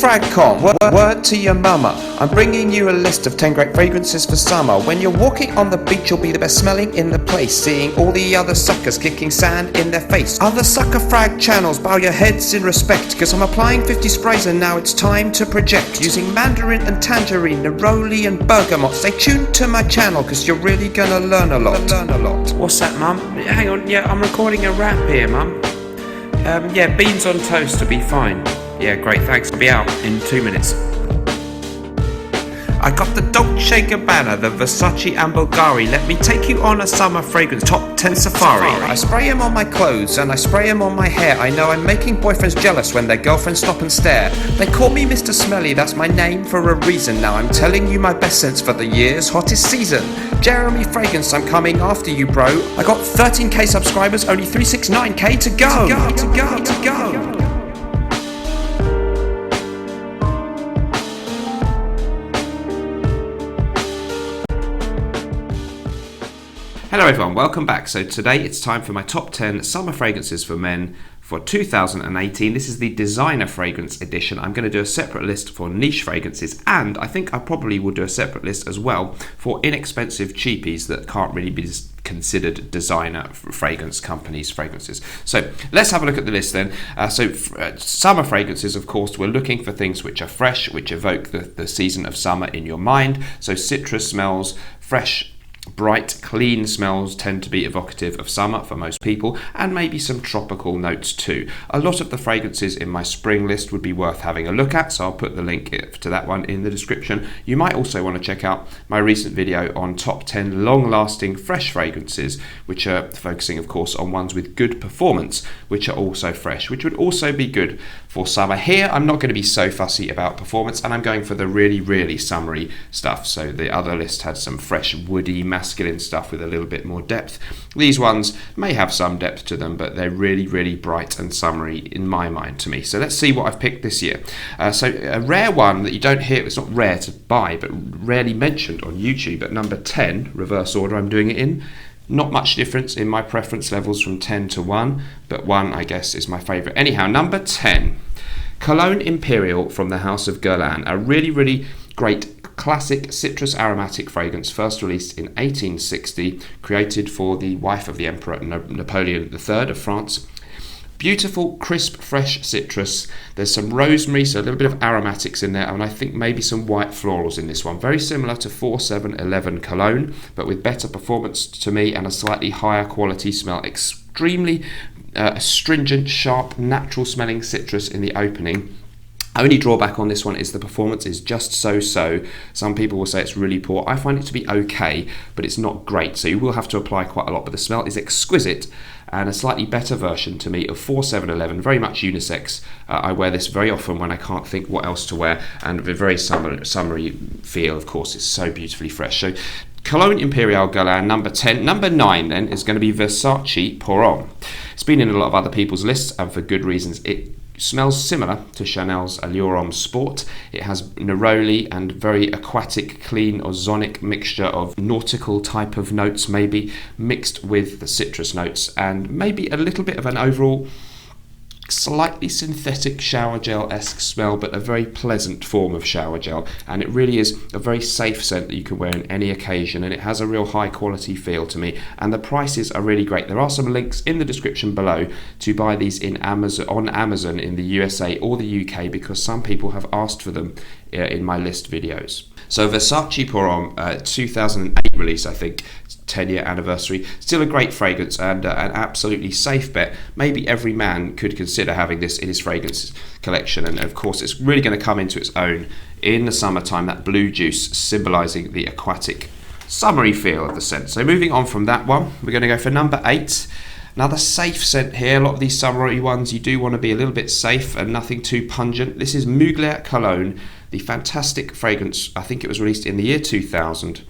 Fragcom, word to your mama. I'm bringing you a list of 10 great fragrances for summer. When you're walking on the beach, you'll be the best smelling in the place, seeing all the other suckers kicking sand in their face. Other sucker frag channels, bow your heads in respect, cause I'm applying 50 sprays and now it's time to project. Using mandarin and tangerine, neroli and bergamot. Stay tuned to my channel, cause you're really gonna learn a lot. What's that, Mum? Hang on, yeah, I'm recording a rap here, Mum. Yeah, beans on toast will be fine. Yeah, great, thanks. I'll be out in 2 minutes. I got the Dolce & Gabbana, the Versace and Bulgari. Let me take you on a summer fragrance top 10 safari. I spray them on my clothes and I spray them on my hair. I know I'm making boyfriends jealous when their girlfriends stop and stare. They call me Mr. Smelly, that's my name for a reason. Now I'm telling you my best scents for the year's hottest season. Jeremy Fragrance, I'm coming after you, bro. I got 13k subscribers, only 369k to go. To go. Hello everyone, welcome back. So today it's time for my top 10 summer fragrances for men for 2018. This is the designer fragrance edition. I'm going to do a separate list for niche fragrances, and I think I probably will do a separate list as well for inexpensive cheapies that can't really be considered designer fragrance companies' fragrances. So let's have a look at the list then. Summer fragrances, of course, we're looking for things which are fresh, which evoke the season of summer in your mind. So citrus smells, fresh, bright, clean smells tend to be evocative of summer for most people, and maybe some tropical notes too. A lot of the fragrances in my spring list would be worth having a look at, so I'll put the link to that one in the description. You might also want to check out my recent video on top 10 long-lasting fresh fragrances, which are focusing, of course, on ones with good performance, which are also fresh, which would also be good for summer. Here, I'm not going to be so fussy about performance, and I'm going for the really, really summery stuff. So the other list had some fresh, woody, masculine stuff with a little bit more depth. These ones may have some depth to them, but they're really, really bright and summery in my mind to me. So let's see what I've picked this year. So a rare one that you don't hear, it's not rare to buy, but rarely mentioned on YouTube at number 10, reverse order I'm doing it in. Not much difference in my preference levels from 10 to 1, but 1 I guess is my favourite. Anyhow, number 10, Cologne Imperial from the House of Guerlain, a really, really great classic citrus aromatic fragrance, first released in 1860, created for the wife of the Emperor Napoleon III of France. Beautiful, crisp, fresh citrus. There's some rosemary, so a little bit of aromatics in there, and I think maybe some white florals in this one. Very similar to 4711 Cologne, but with better performance to me and a slightly higher quality smell. Extremely astringent, sharp, natural smelling citrus in the opening. Only drawback on this one is the performance is just so-so. Some people will say it's really poor. I find it to be okay, but it's not great, so you will have to apply quite a lot. But the smell is exquisite, and a slightly better version to me of 4711, very much unisex. I wear this very often when I can't think what else to wear, and a very summery feel, of course. It's so beautifully fresh. So Cologne Imperial Guerlain, number 10. Number 9 then is going to be Versace Pour Homme. It's been in a lot of other people's lists, and for good reasons. It smells similar to Chanel's Allure Homme Sport. It has neroli and very aquatic, clean, ozonic mixture of nautical type of notes, maybe mixed with the citrus notes, and maybe a little bit of an overall slightly synthetic shower gel-esque smell, but a very pleasant form of shower gel. And it really is a very safe scent that you can wear on any occasion, and it has a real high quality feel to me, and the prices are really great. There are some links in the description below to buy these on Amazon in the USA or the UK, because some people have asked for them in my list videos. So Versace Pour Homme, 2008 release, I think, 10-year anniversary. Still a great fragrance and an absolutely safe bet. Maybe every man could consider having this in his fragrance collection, and of course it's really going to come into its own in the summertime, that blue juice symbolising the aquatic, summery feel of the scent. So moving on from that one, we're going to go for number 8. Another safe scent here. A lot of these summery ones, you do want to be a little bit safe and nothing too pungent. This is Mugler Cologne, the fantastic fragrance. I think it was released in the year 2000,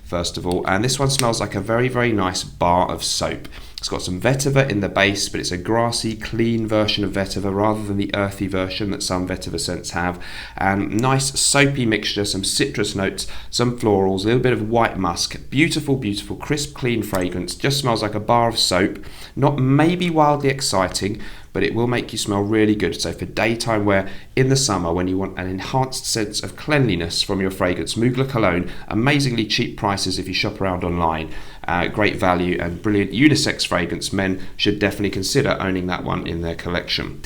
first of all, and this one smells like a very, very nice bar of soap. It's got some vetiver in the base, but it's a grassy, clean version of vetiver rather than the earthy version that some vetiver scents have. And nice soapy mixture, some citrus notes, some florals, a little bit of white musk. Beautiful, beautiful, crisp, clean fragrance. Just smells like a bar of soap. Not maybe wildly exciting, but but it will make you smell really good. So for daytime wear in the summer, when you want an enhanced sense of cleanliness from your fragrance, Mugler Cologne, amazingly cheap prices if you shop around online. Great value and brilliant unisex fragrance. Men should definitely consider owning that one in their collection.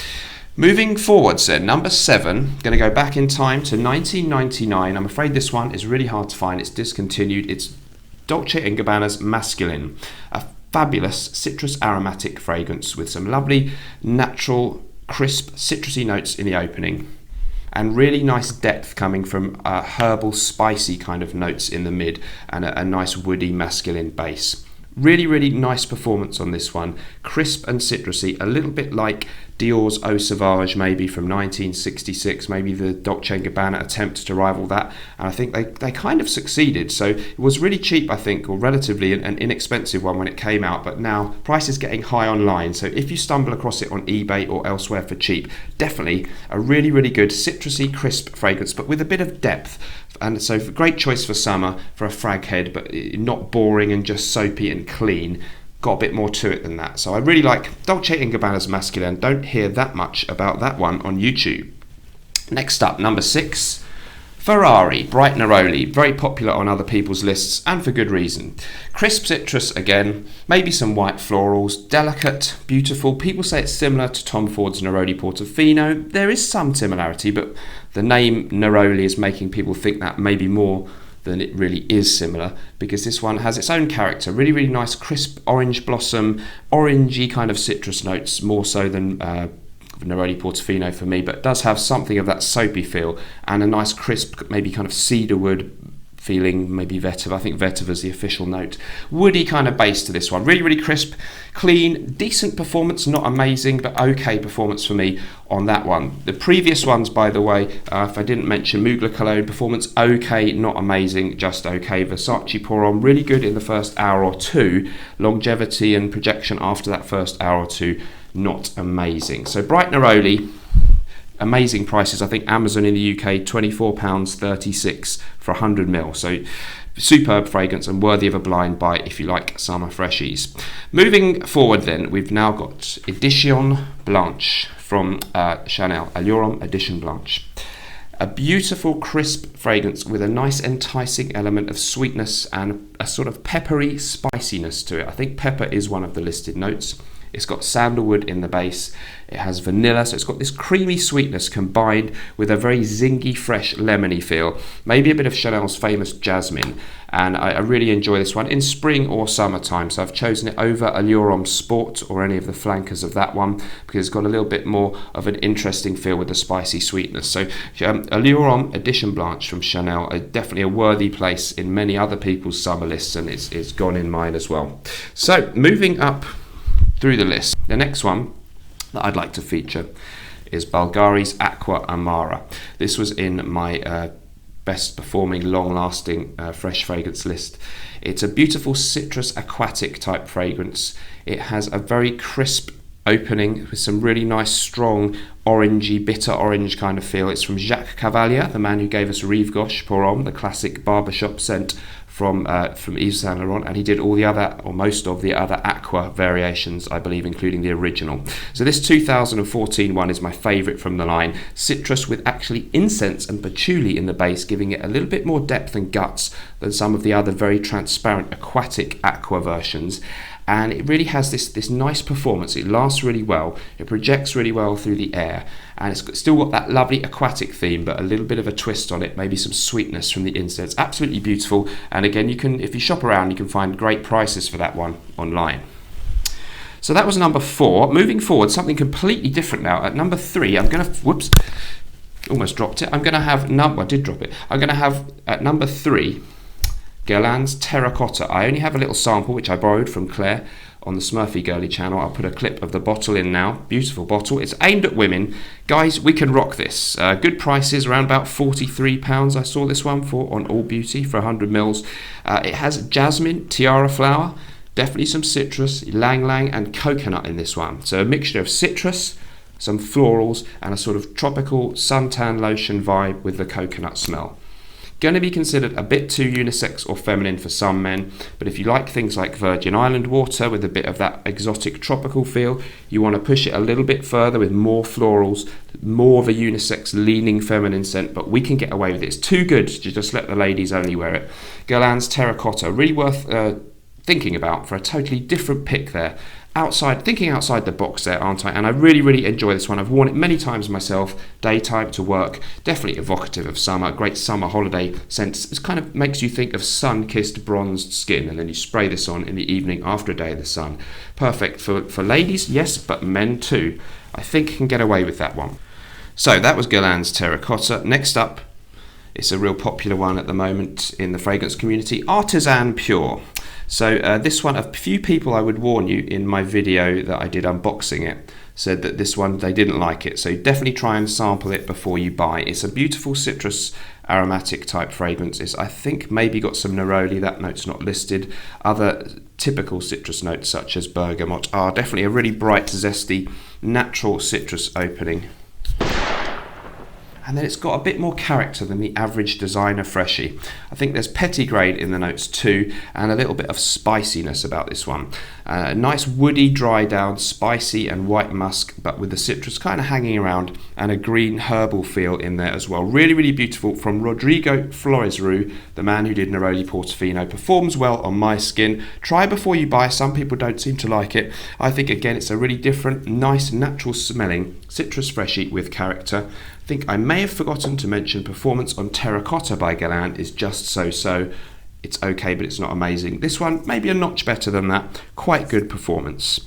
Moving forwards then, number 7, going to go back in time to 1999. I'm afraid this one is really hard to find. It's discontinued. It's Dolce & Gabbana's Masculine, a fabulous citrus aromatic fragrance with some lovely natural crisp citrusy notes in the opening and really nice depth coming from herbal spicy kind of notes in the mid and a nice woody masculine base. Really nice performance on this one, crisp and citrusy, a little bit like Dior's Eau Sauvage maybe from 1966, maybe the Dolce & Gabbana attempt to rival that, and I think they kind of succeeded. So it was really cheap, I think, or relatively an inexpensive one when it came out, but now price is getting high online, so if you stumble across it on eBay or elsewhere for cheap, definitely a really good citrusy crisp fragrance, but with a bit of depth. And so great choice for summer for a frag head, but not boring and just soapy and clean. Got a bit more to it than that. So I really like Dolce & Gabbana's Masculine. Don't hear that much about that one on YouTube. Next up, number 6, Ferrari Bright Neroli. Very popular on other people's lists and for good reason. Crisp citrus again, maybe some white florals, delicate, beautiful. People say it's similar to Tom Ford's Neroli Portofino. There is some similarity, but the name Neroli is making people think that maybe more than it really is similar, because this one has its own character. Really nice crisp orange blossom, orangey kind of citrus notes, more so than Neroli Portofino for me, but does have something of that soapy feel and a nice crisp, maybe kind of cedarwood feeling, maybe vetiver. I think vetiver is the official note. Woody kind of base to this one. Really crisp, clean, decent performance, not amazing, but okay performance for me on that one. The previous ones, by the way, if I didn't mention, Mugler Cologne, performance okay, not amazing, just okay. Versace Pour On, really good in the first hour or two. Longevity and projection after that first hour or two, not amazing. So Bright Neroli, amazing prices. I think Amazon in the UK, £24.36 for 100ml. So superb fragrance and worthy of a blind buy if you like summer freshies. Moving forward then, we've now got Edition Blanche from Chanel, Allure Edition Blanche. A beautiful crisp fragrance with a nice enticing element of sweetness and a sort of peppery spiciness to it. I think pepper is one of the listed notes. It's got sandalwood in the base, it has vanilla, so it's got this creamy sweetness combined with a very zingy, fresh, lemony feel. Maybe a bit of Chanel's famous jasmine, and I really enjoy this one in spring or summertime, so I've chosen it over Allure Sport or any of the flankers of that one, because it's got a little bit more of an interesting feel with the spicy sweetness. So Allure Edition Blanche from Chanel, definitely a worthy place in many other people's summer lists, and it's gone in mine as well. So moving up through the list, the next one that I'd like to feature is Bulgari's Aqua Amara. This was in my best performing, long-lasting fresh fragrance list. It's a beautiful citrus aquatic type fragrance. It has a very crisp opening with some really nice strong orangey, bitter orange kind of feel. It's from Jacques Cavalier, the man who gave us Rive Gauche Pour Homme, the classic barbershop scent from Yves Saint Laurent, and he did all the other, or most of the other aqua variations, I believe, including the original. So this 2014 one is my favourite from the line. Citrus with actually incense and patchouli in the base, giving it a little bit more depth and guts than some of the other very transparent aquatic aqua versions. And it really has this nice performance. It lasts really well, it projects really well through the air, and it's still got that lovely aquatic theme, but a little bit of a twist on it, maybe some sweetness from the incense. Absolutely beautiful, and again, you can, if you shop around, you can find great prices for that one online. So that was number 4. Moving forward, something completely different now. At number 3, I'm going to, almost dropped it. I'm going to have, I did drop it. I'm going to have, at number 3, Guerlain's Terracotta. I only have a little sample which I borrowed from Claire on the Smurfy Girly channel. I'll put a clip of the bottle in now. Beautiful bottle. It's aimed at women. Guys, we can rock this. Good prices, around about £43 I saw this one for on All Beauty for 100ml. It has jasmine, tiara flower, definitely some citrus, ylang ylang and coconut in this one. So a mixture of citrus, some florals and a sort of tropical suntan lotion vibe with the coconut smell. Going to be considered a bit too unisex or feminine for some men, but if you like things like Virgin Island water with a bit of that exotic tropical feel, you want to push it a little bit further with more florals, more of a unisex leaning feminine scent, but we can get away with it. It's too good to just let the ladies only wear it. Guerlain's Terracotta, really worth thinking about for a totally different pick there. Thinking outside the box there, aren't I? And I really enjoy this one. I've worn it many times myself, daytime to work. Definitely evocative of summer, great summer holiday scent. It kind of makes you think of sun-kissed bronzed skin, and then you spray this on in the evening after a day of the sun. Perfect for ladies, yes, but men too. I think can get away with that one. So that was Guerlain's Terracotta. Next up, it's a real popular one at the moment in the fragrance community, Artisan Pure. So this one, a few people, I would warn you, in my video that I did unboxing it, said that this one, they didn't like it. So definitely try and sample it before you buy. It's a beautiful citrus aromatic type fragrance. It's, I think, maybe got some neroli, that note's not listed. Other typical citrus notes such as bergamot are definitely a really bright, zesty, natural citrus opening. And then it's got a bit more character than the average designer freshie. I think there's petitgrade in the notes too, and a little bit of spiciness about this one. A nice woody, dry down, spicy and white musk, but with the citrus kind of hanging around, and a green herbal feel in there as well. Really beautiful from Rodrigo Flores-Roux, the man who did Neroli Portofino. Performs well on my skin. Try before you buy. Some people don't seem to like it. I think, again, it's a really different, nice, natural smelling citrus freshie with character. I think I may have forgotten to mention performance on Terracotta by Guerlain is just so. It's okay, but it's not amazing. This one, maybe a notch better than that. Quite good performance.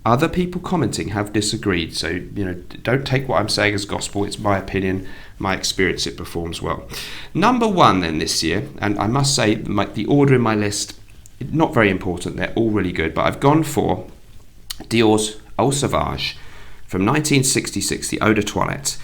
Other people commenting have disagreed, so don't take what I'm saying as gospel. It's my opinion, my experience. It performs well. Number one then this year, and I must say the order in my list, not very important. They're all really good, but I've gone for Dior's Eau Sauvage from 1966, the Eau de Toilette.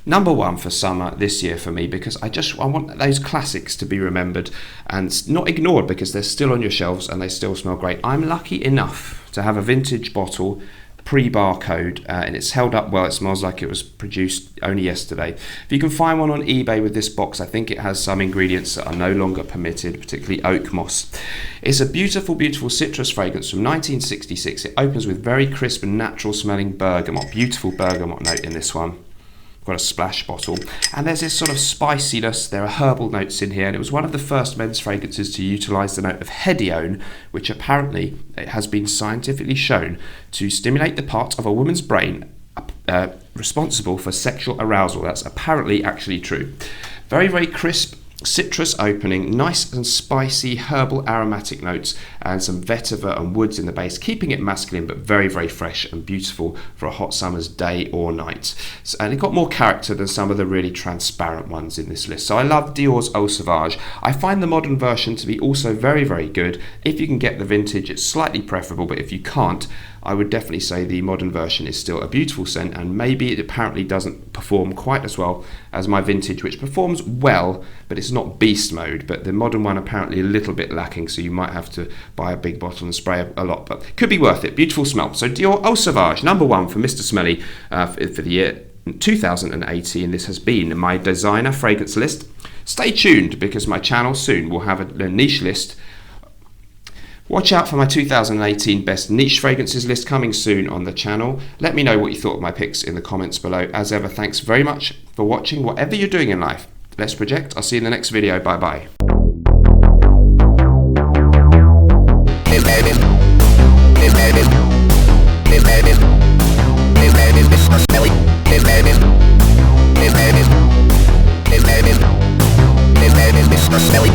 Number one for summer this year for me, because I want those classics to be remembered and not ignored, because they're still on your shelves and they still smell great. I'm lucky enough to have a vintage bottle, pre-barcode, and it's held up well. It smells like it was produced only yesterday. If you can find one on eBay with this box, I think it has some ingredients that are no longer permitted, particularly oak moss. It's a beautiful citrus fragrance from 1966. It opens with very crisp and natural smelling bergamot. Beautiful bergamot note in this one. Got a splash bottle, and there's this sort of spiciness. There are herbal notes in here, and it was one of the first men's fragrances to utilize the note of hedione, which apparently it has been scientifically shown to stimulate the part of a woman's brain responsible for sexual arousal. That's apparently actually true. Very crisp citrus opening, nice and spicy herbal aromatic notes, and some vetiver and woods in the base, keeping it masculine but very fresh and beautiful for a hot summer's day or night. And it got more character than some of the really transparent ones in this list. So I love Dior's Eau Sauvage. I find the modern version to be also very good. If you can get the vintage, it's slightly preferable, but if you can't, I would definitely say the modern version is still a beautiful scent, and maybe it apparently doesn't perform quite as well as my vintage, which performs well, but it's not beast mode. But the modern one apparently a little bit lacking, so you might have to buy a big bottle and spray a lot, but could be worth it. Beautiful smell. So Dior Eau Sauvage, number one for Mr. Smelly for the year 2018. This has been my designer fragrance list. Stay tuned, because my channel soon will have a niche list. Watch out for my 2018 best niche fragrances list coming soon on the channel. Let me know what you thought of my picks in the comments below. As ever, thanks very much for watching. Whatever you're doing in life, let's project. I'll see you in the next video. Bye bye. Mr. Smelly.